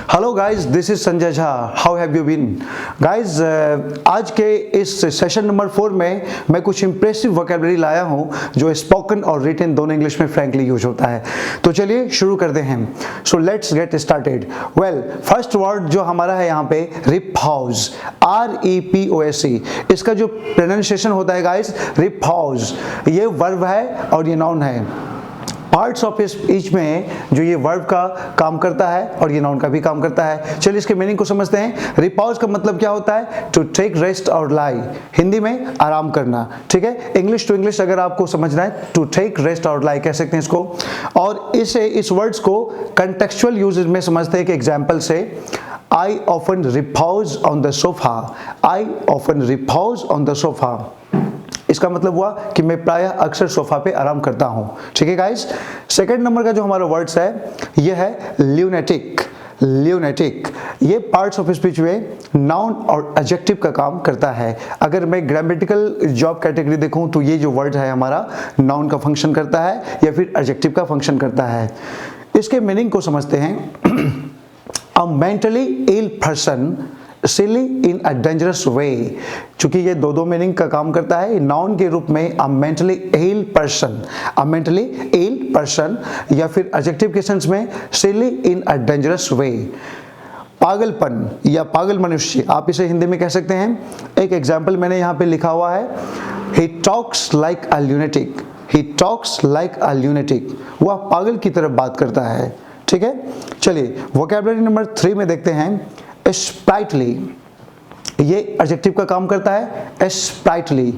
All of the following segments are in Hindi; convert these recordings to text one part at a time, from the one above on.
Hello guys, this is Sanjay Jha. How have you been guys? आज के इस सेशन नंबर 4 में मैं कुछ इंप्रेसिव वोकैबुलरी लाया हूं जो स्पोकन और रिटन दोनों इंग्लिश में फ्रैंकली यूज होता है। तो चलिए शुरू करते हैं। So let's get started. Well, first word जो हमारा है यहाँ पे रिपॉज, REPOSE। इसका जो प्रोनाउंसिएशन होता है गाइस, रिपॉज, ये वर्ब है और ये नाउन है। पार्ट्स ऑफ स्पीच में जो ये वर्ब का काम करता है और ये नाउन का भी काम करता है। चलिए इसके मीनिंग को समझते हैं। रिपॉज का मतलब क्या होता है? टू टेक रेस्ट और लाई, हिंदी में आराम करना। ठीक है, इंग्लिश टू इंग्लिश अगर आपको समझना है, टू टेक रेस्ट और लाई कह सकते हैं इसको। और इस वर्ड्स को कंटेक्चुअल यूजेज में समझते हैं एक एग्जाम्पल से। I often repose on the sofa. I often repose on the sofa. इसका मतलब हुआ कि मैं प्रायः अक्सर सोफा पे आराम करता हूं। ठीक है गाइस। सेकंड नंबर का जो हमारा वर्ड्स है ये है ल्यूनेटिक। ल्यूनेटिक ये पार्ट्स ऑफ स्पीच में नाउन और एडजेक्टिव का काम करता है। अगर मैं ग्रामेटिकल जॉब कैटेगरी देखूं तो ये जो वर्ड है हमारा नाउन का फंक्शन करता है या फिर एडजेक्टिव का फंक्शन करता है। इसके मीनिंग को समझते हैं। A mentally ill person silly in a dangerous way। चूंकि ये दो मीनिंग का काम करता है नाउन के रूप में, a mentally ill person, a mentally ill person, या फिर एडजेक्टिव के सेंस में silly in a dangerous way। पागलपन या पागल मनुष्य आप इसे हिंदी में कह सकते हैं। एक एग्जाम्पल मैंने यहाँ पे लिखा हुआ है, he talks like a lunatic। he talks like a lunatic, वह पागल की तरफ बात करता है। ठीक है, चलिए वोकैबुलरी नंबर 3 में देखते हैं। स्प्राइटली, ये एडजेक्टिव का काम करता है स्प्राइटली,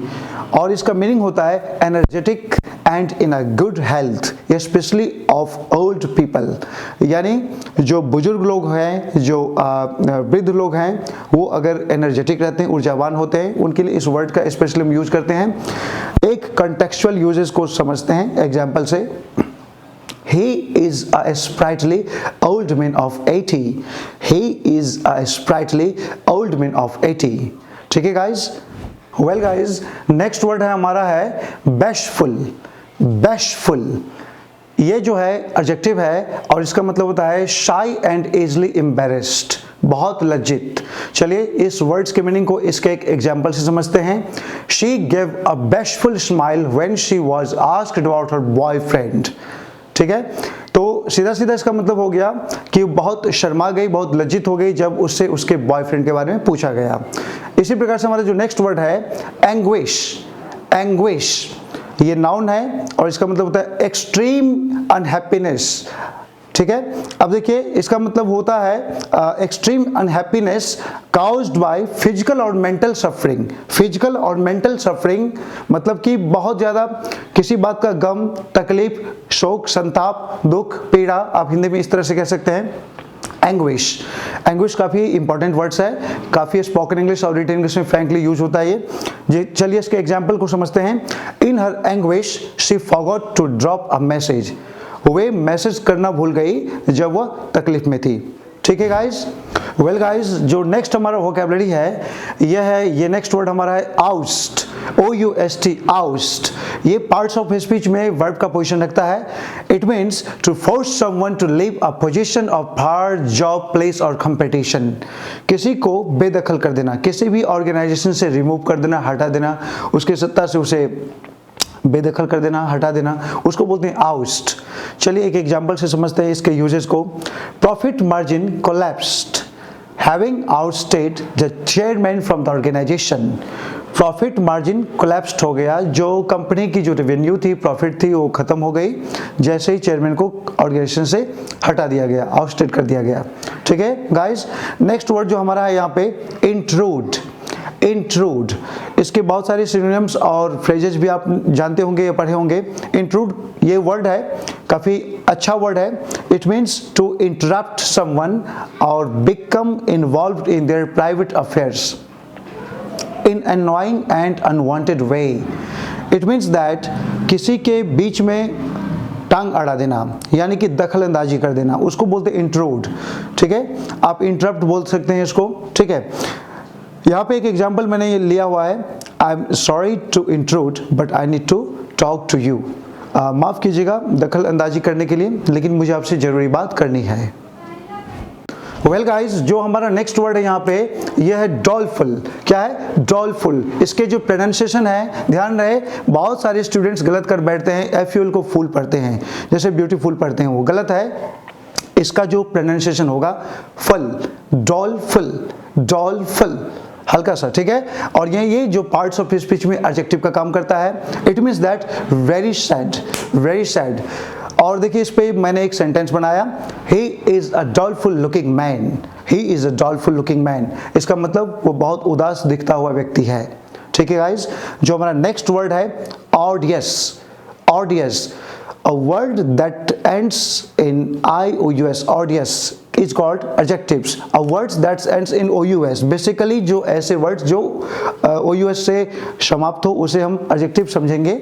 और इसका मीनिंग होता है energetic and in a good health, specially of old people. यानी जो बुजुर्ग लोग हैं, जो वृद्ध लोग हैं, वो अगर एनर्जेटिक रहते हैं, ऊर्जावान होते हैं, उनके लिए इस वर्ड का स्पेशली हम यूज करते हैं। एक कंटेक्चुअल यूजेस को समझते हैं एग्जाम्पल से। He is a sprightly old man of 80. He is a sprightly old man of 80. ठीक है guys? Well guys, next word है हमारा है bashful. Bashful ये जो है एडजेक्टिव है और इसका मतलब होता है shy and easily embarrassed, बहुत लज्जित। चलिए इस वर्ड्स के मीनिंग को इसके एक एग्जाम्पल से समझते हैं। She gave a bashful smile when she was asked about her boyfriend. ठीक है, तो सीधा सीधा इसका मतलब हो गया कि बहुत शर्मा गई, बहुत लज्जित हो गई जब उससे उसके बॉयफ्रेंड के बारे में पूछा गया। इसी प्रकार से हमारा जो नेक्स्ट वर्ड है एंग्विश। एंग्विश ये नाउन है और इसका मतलब होता है एक्सट्रीम अनहैप्पीनेस। ठीक है, अब देखिए इसका मतलब होता है extreme unhappiness caused by physical और मेंटल सफरिंग। फिजिकल और मेंटल सफरिंग मतलब कि बहुत ज्यादा किसी बात का गम, तकलीफ, शोक, संताप, दुख, पीड़ा, आप हिंदी में इस तरह से कह सकते हैं। एंग्विश, एंग्विश काफी इंपॉर्टेंट वर्ड्स है, काफी स्पोकन इंग्लिश और रिटन इंग्लिश में फ्रैंकली यूज होता है ये। चलिए इसके एग्जाम्पल को समझते हैं। In her anguish she forgot to drop a message. वे मैसेज करना भूल गई जब वह तकलीफ में थी। ठीक है गाइस। वेल गाइस, जो नेक्स्ट हमारा वोकैबुलरी है ये नेक्स्ट वर्ड हमारा है आउस्ट। OUST, oust. ये पार्ट्स ऑफ स्पीच में वर्ब का पोजीशन रखता है। It means to force someone to leave a position of power, job, place और कंपटीशन। किसी को बेदखल कर देना, किसी भी ऑर्गेनाइजेशन से रिमूव कर देना, हटा देना, उसकी सत्ता से उसे बेदखल कर देना, हटा देना, उसको बोलते हैं आउस्ट। चलिए एक एग्जांपल से समझते हैं इसके यूजेस को। Profit margin collapsed having ousted the chairman from the organisation. Profit margin collapsed हो गया, जो कंपनी की जो रेवेन्यू थी, प्रॉफिट थी, वो खत्म हो गई जैसे ही चेयरमैन को ऑर्गेनाइजेशन से हटा दिया गया, आउटस्टेड कर दिया गया। ठीक है गाइस। नेक्स्ट वर्ड जो हमारा है यहाँ पे इंट्रूड। इंट्रूड, इसके बहुत सारे सिनोनिम्स और फ्रेजेस भी आप जानते होंगे या पढ़े होंगे। इंट्रूड ये वर्ड है, काफी अच्छा वर्ड है। It means to interrupt someone और become involved in their private affairs in annoying and unwanted way. It means that किसी के बीच में टांग अड़ा देना, यानी कि दखल अंदाजी कर देना, उसको बोलते हैं इंट्रूड। ठीक है, आप इंटरप्ट बोल सकते हैं इसको। ठीक है, यहाँ पे एक एग्जाम्पल मैंने ये लिया हुआ है। I am sorry to intrude but I need to talk to you. माफ कीजिएगा दखल अंदाजी करने के लिए, लेकिन मुझे आपसे जरूरी बात करनी है। वेल गाइस, जो हमारा नेक्स्ट वर्ड है यहाँ पे यह है डॉलफुल। क्या है? डॉलफुल। इसके जो प्रोनाउंसिएशन है, ध्यान रहे, बहुत सारे स्टूडेंट्स गलत कर बैठते हैं, एफ को फुल पढ़ते हैं, जैसे ब्यूटीफुल पढ़ते हैं, वो गलत है। इसका जो प्रोनाउंसिएशन होगा फल, डॉलफुल, डॉलफुल, हल्का सा, ठीक है। और ये जो पार्ट्स ऑफ स्पीच में एडजेक्टिव का काम करता है। It means that very sad, very sad. और देखिए इस पे मैंने एक सेंटेंस बनाया, he is a doleful looking man, he is a doleful looking man. इसका मतलब वो बहुत उदास दिखता हुआ व्यक्ति है, ठीक है गाइज। जो हमारा नेक्स्ट वर्ड है ऑडियस, ऑडियस, a word that ends in ious, odious is called adjectives. A words that ends in ous, basically जो ऐसे words जो ous से समाप्त हो उसे हम adjective समझेंगे।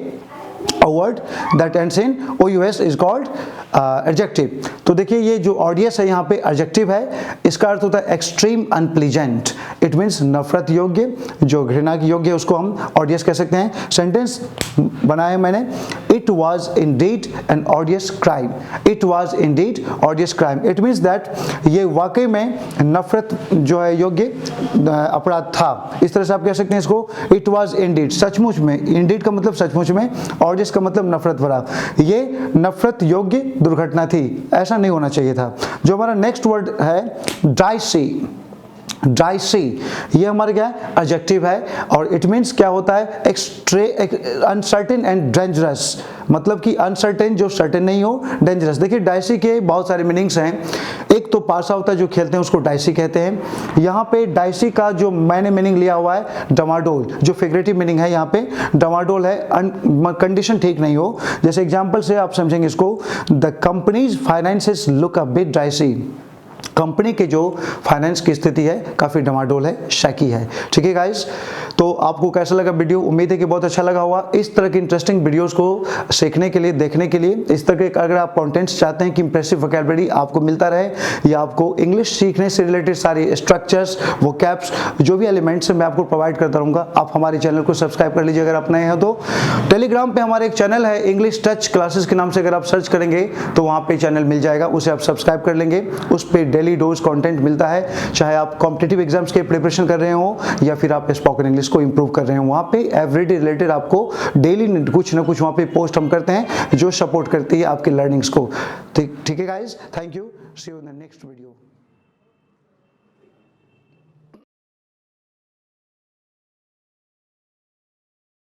A word that ends in ous is called adjective। तो देखिए ये जो ऑडियस है यहाँ पे adjective है, इसका अर्थ होता है एक्सट्रीम अनप्लीजेंट। इट मीन्स नफरत योग्य, जो घृणा की योग्य, उसको हम ऑडियस कह सकते हैं। सेंटेंस बनाया मैंने, it was indeed an odious crime, it was indeed odious crime. It means that ये वाकई में नफरत जो है योग्य अपराध था, इस तरह से आप कह सकते हैं इसको। इट वॉज इंडीड, सचमुच में, इंडीड का मतलब सचमुच में, ऑडियस का मतलब नफरत भरा, ये नफरत योग्य दुर्घटना थी, ऐसा नहीं होना चाहिए था। जो हमारा नेक्स्ट वर्ड है डाइसी, डाइसी, ये हमारा क्या है? एडजेक्टिव है। और इट मीन्स क्या होता है? अनसर्टेन एंड डेंजरस, मतलब कि अनसर्टेन जो सर्टेन नहीं हो, डेंजरस। देखिए डाइसी के बहुत सारे मीनिंग्स हैं। एक तो पासा होता है जो खेलते हैं उसको डाइसी कहते हैं। यहाँ पे डाइसी का जो मैंने मीनिंग लिया हुआ है डमाडोल, जो फिगरेटिव मीनिंग है यहाँ पे डमाडोल है, कंडीशन ठीक नहीं हो। जैसे एग्जाम्पल से आप समझेंगे इसको, the companies finances look a bit dicey, company के जो फाइनेंस की स्थिति है काफ़ी डमाडोल है, शैकी है, ठीक है गाइस। तो आपको कैसा लगा वीडियो? उम्मीद है कि बहुत अच्छा लगा होगा। इस तरह की इंटरेस्टिंग वीडियोस को सीखने के लिए, देखने के लिए, इस तरह के अगर आप कंटेंट्स चाहते हैं कि इंप्रेसिव वोकैबुलरी आपको मिलता रहे, या आपको इंग्लिश सीखने से रिलेटेड सारे स्ट्रक्चर्स, वोकैब्स, जो भी एलिमेंट्स मैं आपको प्रोवाइड करता रहूँगा, आप हमारे चैनल को सब्सक्राइब कर लीजिए अगर आप नए हैं तो। टेलीग्राम पर हमारा एक चैनल है इंग्लिश टच क्लासेस के नाम से, अगर आप सर्च करेंगे तो वहाँ पर चैनल मिल जाएगा, उसे आप सब्सक्राइब कर लेंगे। उस पर डेली डोज कंटेंट मिलता है, चाहे आप कॉम्पिटिटिव एग्जाम्स के प्रिपरेशन कर रहे हो या फिर आप स्पोकन इंग्लिश को इंप्रूव कर रहे हो। वहाँ पे एवरीडे रिलेटेड आपको डेली कुछ ना कुछ वहाँ पे पोस्ट हम करते हैं जो सपोर्ट करती है आपके लर्निंग्स को। ठीक है guys, thank you, see you in the next video.